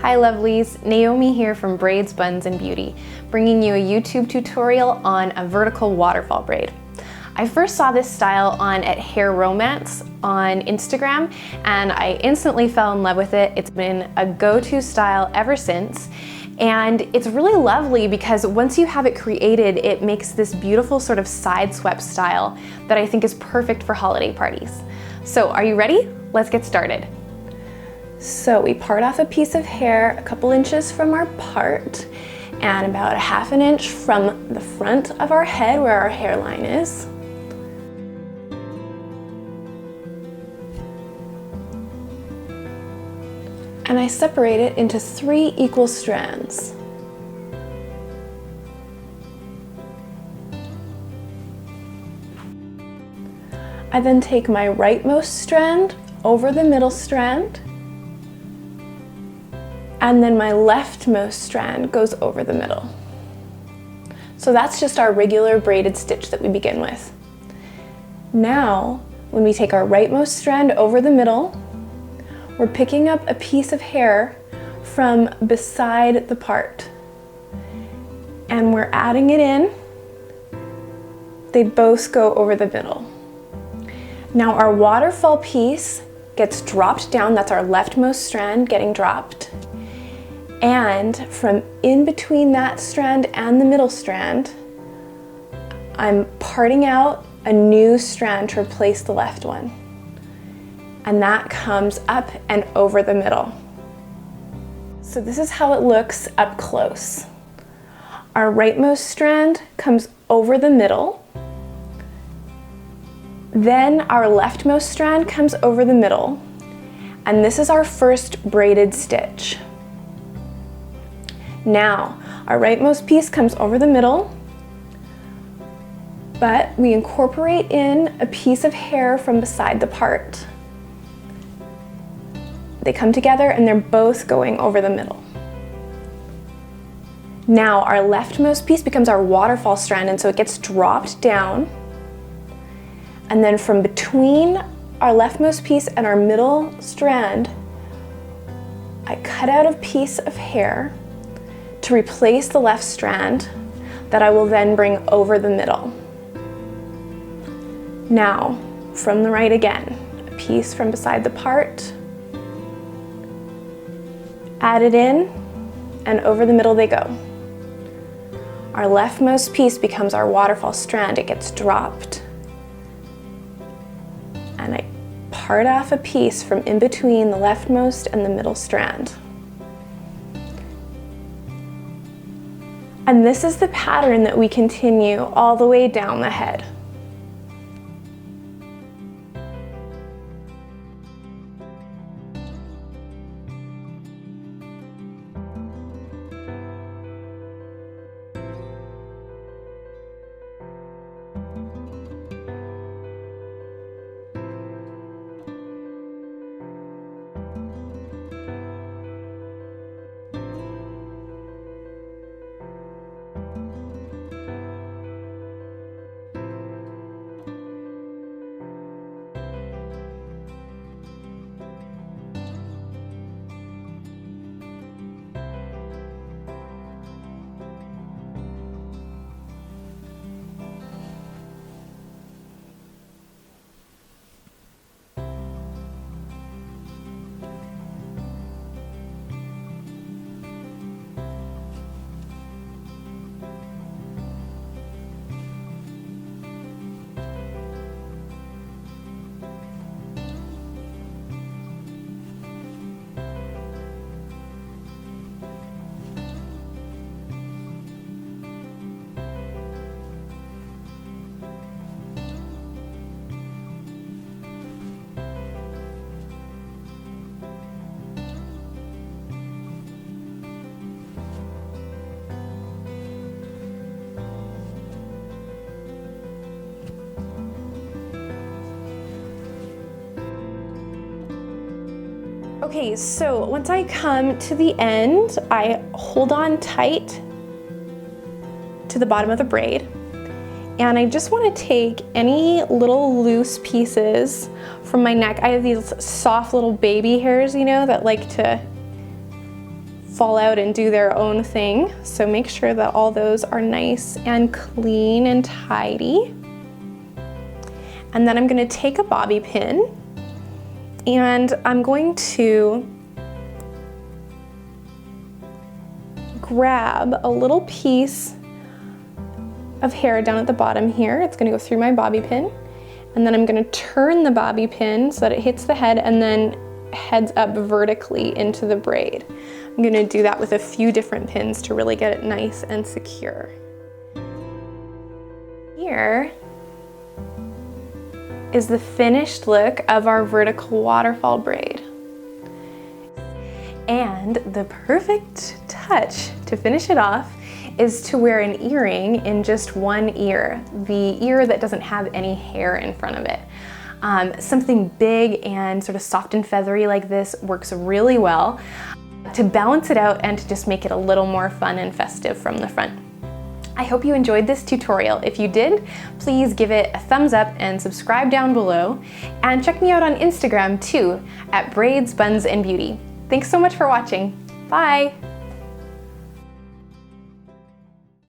Hi lovelies, Naomi here from Braids, Buns, and Beauty, bringing you a YouTube tutorial on a vertical waterfall braid. I first saw this style on Hair Romance on Instagram and I instantly fell in love with it. It's been a go-to style ever since. And it's really lovely because once you have it created, it makes this beautiful sort of side swept style that I think is perfect for holiday parties. So are you ready? Let's get started. So we part off a piece of hair a couple inches from our part and about 1/2 inch from the front of our head where our hairline is. And I separate it into 3 equal strands. I then take my rightmost strand over the middle strand, and then my leftmost strand goes over the middle. So that's just our regular braided stitch that we begin with. Now, when we take our rightmost strand over the middle, we're picking up a piece of hair from beside the part and we're adding it in. They both go over the middle. Now our waterfall piece gets dropped down. That's our leftmost strand getting dropped. And from in between that strand and the middle strand, I'm parting out a new strand to replace the left one. And that comes up and over the middle. So this is how it looks up close. Our rightmost strand comes over the middle. Then our leftmost strand comes over the middle. And this is our first braided stitch. Now, our rightmost piece comes over the middle, but we incorporate in a piece of hair from beside the part. They come together and they're both going over the middle. Now our leftmost piece becomes our waterfall strand, and so it gets dropped down. And then from between our leftmost piece and our middle strand, I cut out a piece of hair to replace the left strand that I will then bring over the middle. Now, from the right again, a piece from beside the part, add it in, and over the middle they go. Our leftmost piece becomes our waterfall strand. It gets dropped. And I part off a piece from in between the leftmost and the middle strand. And this is the pattern that we continue all the way down the head. Okay, so once I come to the end, I hold on tight to the bottom of the braid, and I just want to take any little loose pieces from my neck. I have these soft little baby hairs, you know, that like to fall out and do their own thing. So make sure that all those are nice and clean and tidy. And then I'm going to take a bobby pin and I'm going to grab a little piece of hair down at the bottom here. It's going to go through my bobby pin, and then I'm going to turn the bobby pin so that it hits the head and then heads up vertically into the braid. I'm going to do that with a few different pins to really get it nice and secure. Here is the finished look of our vertical waterfall braid. And the perfect touch to finish it off is to wear an earring in just one ear, the ear that doesn't have any hair in front of it. Something big and sort of soft and feathery like this works really well to balance it out and to just make it a little more fun and festive from the front. I hope you enjoyed this tutorial. If you did, please give it a thumbs up and subscribe down below. And check me out on Instagram too, at Braids, Buns, and Beauty. Thanks so much for watching. Bye!